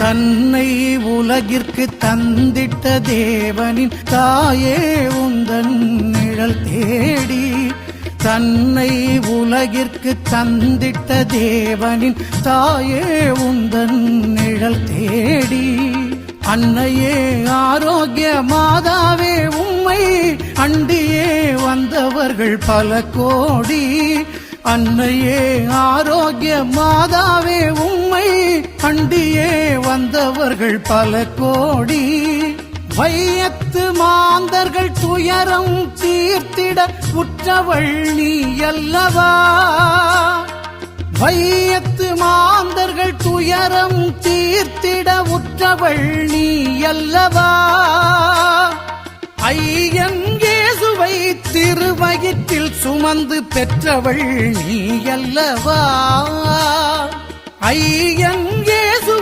தன்னை உலகிற்கு தந்திட்ட தேவனின் தாயே உந்தன் நிழல் தேடி, தன்னை உலகிற்கு தந்திட்ட தேவனின் தாயே உந்தன் நிழல் தேடி, அன்னையே ஆரோக்கிய மாதாவே உம்மை அண்டியே வந்தவர்கள் பல கோடி, அன்னையே ஆரோக்கிய மாதாவே உம்மை அண்டியே வந்தவர்கள் பல கோடி, வையத்து மாந்தர்கள் துயரம் தீர்த்திட உற்றவள் நீ அல்லவா, வையத்து மாந்தர்கள் துயரம் தீர்த்திட உற்றவள் நீ அல்லவா, ஐயன் இயேசுவை திருவயிற்றில் சுமந்து பெற்றவள் நீ அல்லவா, ஐயன் இயேசு